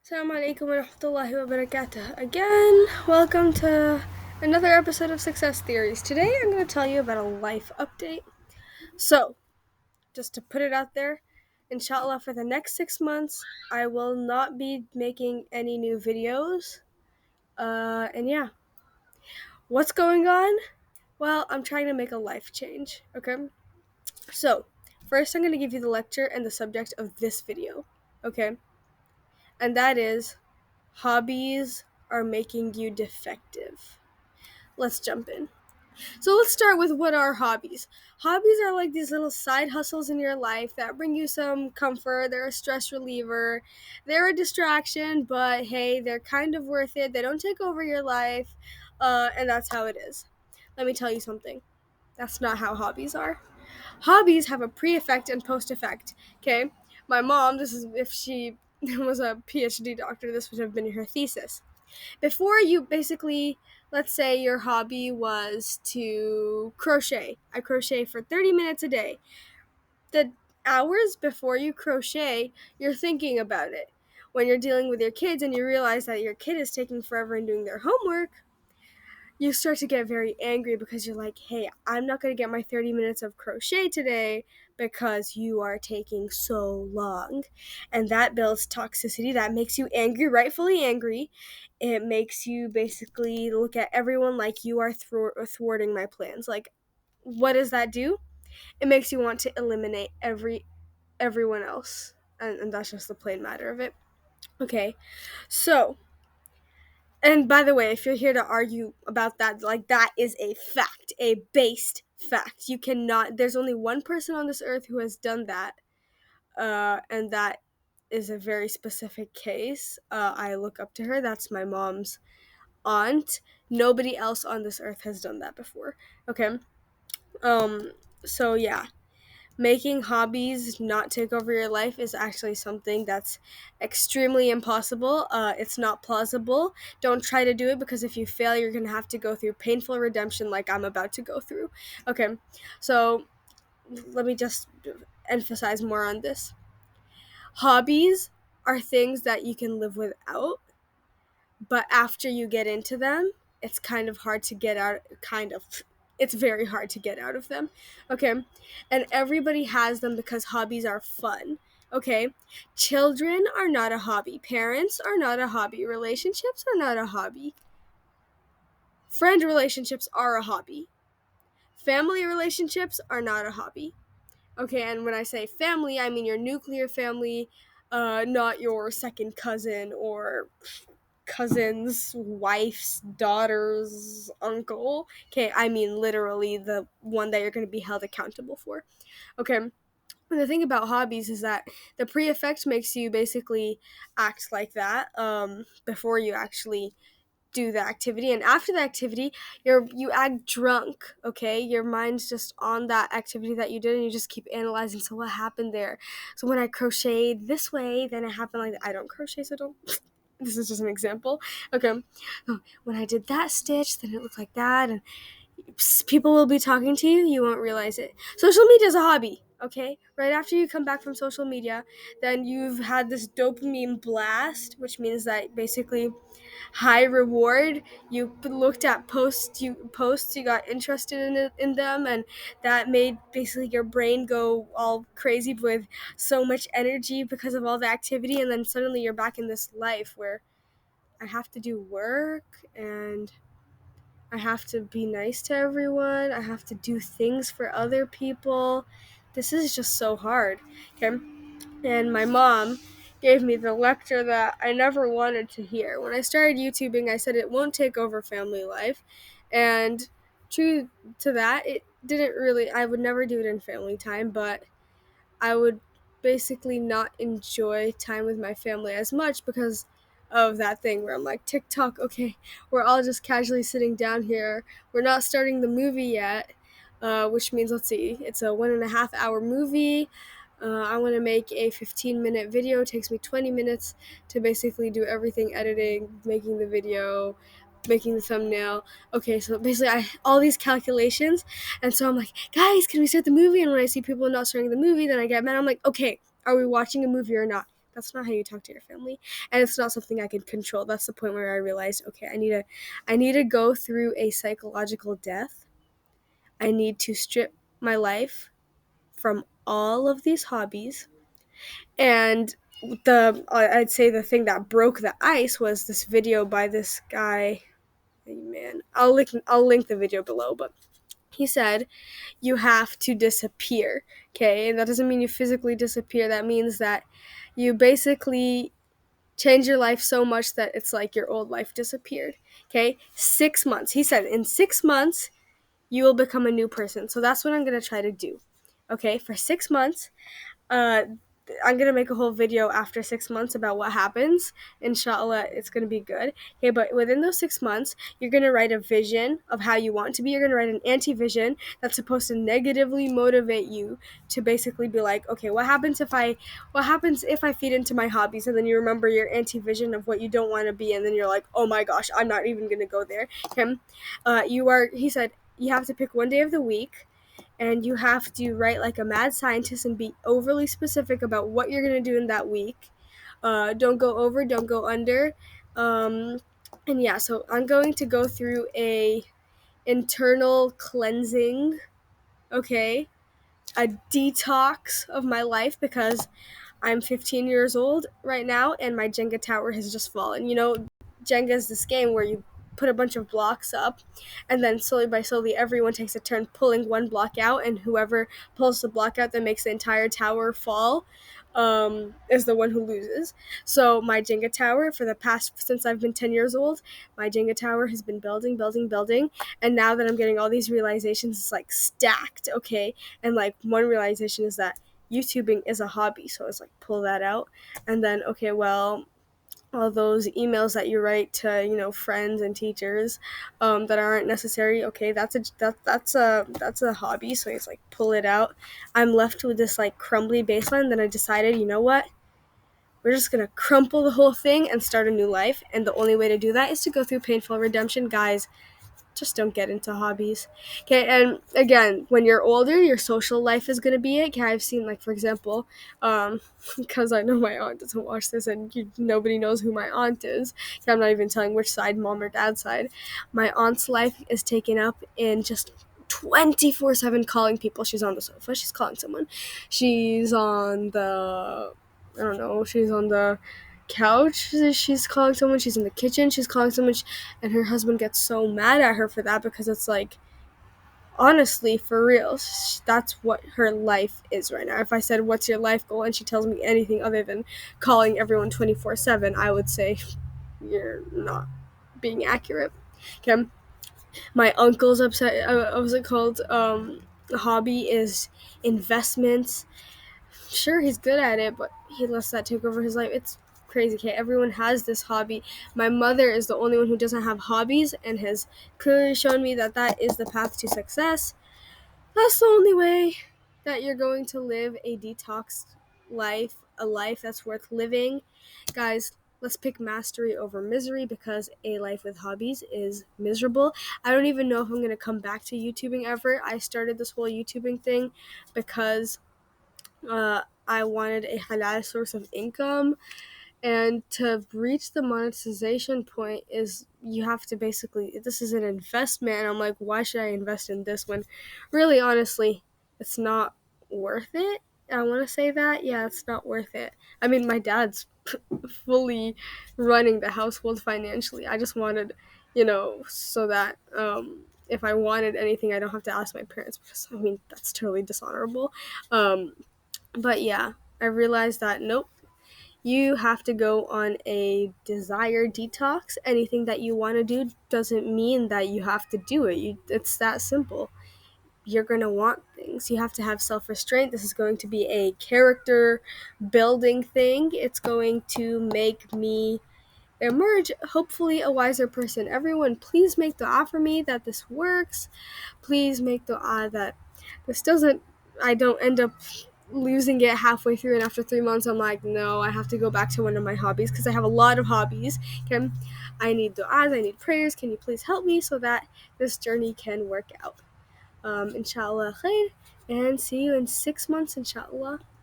Assalamu alaikum wa rahmatullahi wa barakatuh. Again, welcome to another episode of Success Theories. Today I'm going to tell you about a life update. So, just to put it out there, inshallah, for the next 6 months, I will not be making any new videos. And yeah. What's going on? Well, I'm trying to make a life change, okay? So, first I'm going to give you the lecture and the subject of this video, okay? And that is hobbies are making you defective. Let's jump in. So let's start with what are hobbies. Hobbies are like these little side hustles in your life that bring you some comfort. They're a stress reliever. They're a distraction, but hey, they're kind of worth it. They don't take over your life, and that's how it is. Let me tell you something. That's not how hobbies are. Hobbies have a pre-effect and post-effect. Okay, my mom. This is if she was a PhD doctor. This would have been her thesis. Before you basically, let's say your hobby was to crochet. I crochet for 30 minutes a day. The hours before you crochet, you're thinking about it. When you're dealing with your kids and you realize that your kid is taking forever in doing their homework, you start to get very angry because you're like, hey, I'm not going to get my 30 minutes of crochet today because you are taking so long. And that builds toxicity. That makes you angry, rightfully angry. It makes you basically look at everyone like you are thwarting my plans. Like, what does that do? It makes you want to eliminate everyone else. And that's just the plain matter of it. Okay, so and by the way, if you're here to argue about that, like that is a fact, a based fact. You cannot, there's only one person on this earth who has done that, and that is a very specific case. I look up to her. That's my mom's aunt. Nobody else on this earth has done that before. Okay? Um, so yeah. Making hobbies not take over your life is actually something that's extremely impossible. It's not plausible. Don't try to do it because if you fail, you're going to have to go through painful redemption like I'm about to go through. Okay, so let me just emphasize more on this. Hobbies are things that you can live without, but after you get into them, it's kind of hard to get out. It's very hard to get out of them. Okay, and everybody has them because hobbies are fun. Okay, children are not a hobby. Parents are not a hobby. Relationships are not a hobby. Friend relationships are a hobby. Family relationships are not a hobby. Okay, and when I say family, I mean your nuclear family, not your second cousin or cousin's wife's daughter's uncle. Okay, I mean literally the one that you're going to be held accountable for. Okay, and the thing about hobbies is that the pre-effect makes you basically act like that before you actually do the activity, and after the activity you act drunk. Okay, your mind's just on that activity that you did and you just keep analyzing, so what happened there, so when I crocheted this way then it happened like that. I don't crochet, so don't this is just an example. Okay, when I did that stitch then it looked like that, and people will be talking to you, you won't realize it. Social media is a hobby. Okay, right after you come back from social media, then you've had this dopamine blast, which means that basically high reward. You looked at posts, you got interested in them, and that made basically your brain go all crazy with so much energy because of all the activity, and then suddenly you're back in this life where I have to do work and I have to be nice to everyone. I have to do things for other people. This is just so hard. Okay? And my mom gave me the lecture that I never wanted to hear. When I started YouTubing, I said it won't take over family life. And true to that, it didn't really, I would never do it in family time, but I would basically not enjoy time with my family as much because of that thing where I'm like, TikTok, okay, we're all just casually sitting down here. We're not starting the movie yet, which means, let's see, it's a 1.5 hour movie. I want to make a 15-minute video. It takes me 20 minutes to basically do everything: editing, making the video, making the thumbnail. Okay, so basically all these calculations, and so I'm like, guys, can we start the movie? And when I see people not starting the movie, then I get mad. I'm like, okay, are we watching a movie or not? That's not how you talk to your family, and it's not something I can control. That's the point where I realized, okay, I need to go through a psychological death. I need to strip my life from all of these hobbies. And I'd say the thing that broke the ice was this video by this guy. Man, I'll link the video below, but he said you have to disappear, okay? And that doesn't mean you physically disappear. That means that you basically change your life so much that it's like your old life disappeared, okay? 6 months. He said in 6 months you will become a new person. So that's what I'm gonna try to do, okay? For 6 months, uh, I'm gonna make a whole video after 6 months about what happens. Inshallah, it's gonna be good. Okay, but within those 6 months, you're gonna write a vision of how you want to be. You're gonna write an anti-vision that's supposed to negatively motivate you to basically be like, okay, what happens if I feed into my hobbies? And then you remember your anti-vision of what you don't want to be, and then you're like, oh my gosh, I'm not even gonna go there. Okay, he said you have to pick one day of the week, and you have to write like a mad scientist and be overly specific about what you're going to do in that week. Don't go over, don't go under. And yeah, so I'm going to go through a internal cleansing, okay? A detox of my life, because I'm 15 years old right now and my Jenga tower has just fallen. You know, Jenga is this game where you put a bunch of blocks up, and then slowly by slowly everyone takes a turn pulling one block out, and whoever pulls the block out that makes the entire tower fall is the one who loses. So my Jenga tower, for the past, since I've been 10 years old, my Jenga tower has been building, and now that I'm getting all these realizations, it's like stacked, okay? And like one realization is that YouTubing is a hobby, so it's like pull that out. And then, okay, well, all those emails that you write to, you know, friends and teachers that aren't necessary, okay, that's a hobby, so it's like pull it out. I'm left with this like crumbly baseline. Then I decided, you know what, we're just gonna crumple the whole thing and start a new life, and the only way to do that is to go through painful redemption. Guys, just don't get into hobbies. Okay, and again, when you're older, your social life is gonna be it. Okay, I've seen, like, for example, because I know my aunt doesn't watch this, and nobody knows who my aunt is. Okay, I'm not even telling which side, mom or dad's side. My aunt's life is taken up in just 24/7 calling people. She's on the sofa, she's calling someone. She's on the, I don't know, she's on the couch, she's calling someone. She's in the kitchen, she's calling someone. And her husband gets so mad at her for that, because it's like, honestly, for real, that's what her life is right now. If I said, what's your life goal, and she tells me anything other than calling everyone 24/7, I would say you're not being accurate. Okay, my uncle's upset. What was it called? Hobby is investments. Sure, he's good at it, but he lets that take over his life. It's crazy. Okay, everyone has this hobby. My mother is the only one who doesn't have hobbies, and has clearly shown me that that is the path to success. That's the only way that you're going to live a detoxed life, a life that's worth living. Guys, let's pick mastery over misery, because a life with hobbies is miserable. I don't even know if I'm going to come back to YouTubing ever. I started this whole YouTubing thing because I wanted a halal source of income, and to reach the monetization point is you have to basically, this is an investment, and I'm like, why should I invest in this when really, honestly, it's not worth it? I want to say that, yeah, it's not worth it. I mean, my dad's fully running the household financially. I just wanted, you know, so that if I wanted anything, I don't have to ask my parents, because I mean, that's totally dishonorable. But yeah, I realized that nope, you have to go on a desire detox. Anything that you want to do doesn't mean that you have to do it. It's that simple. You're going to want things. You have to have self-restraint. This is going to be a character building thing. It's going to make me emerge, hopefully, a wiser person. Everyone, please make dua for me that this works. Please make dua that this doesn't, I don't end up losing it halfway through, and after 3 months I'm like, no, I have to go back to one of my hobbies, because I have a lot of hobbies. Okay, I need du'as, I need prayers. Can you please help me so that this journey can work out? Inshallah khair, and see you in 6 months, inshallah.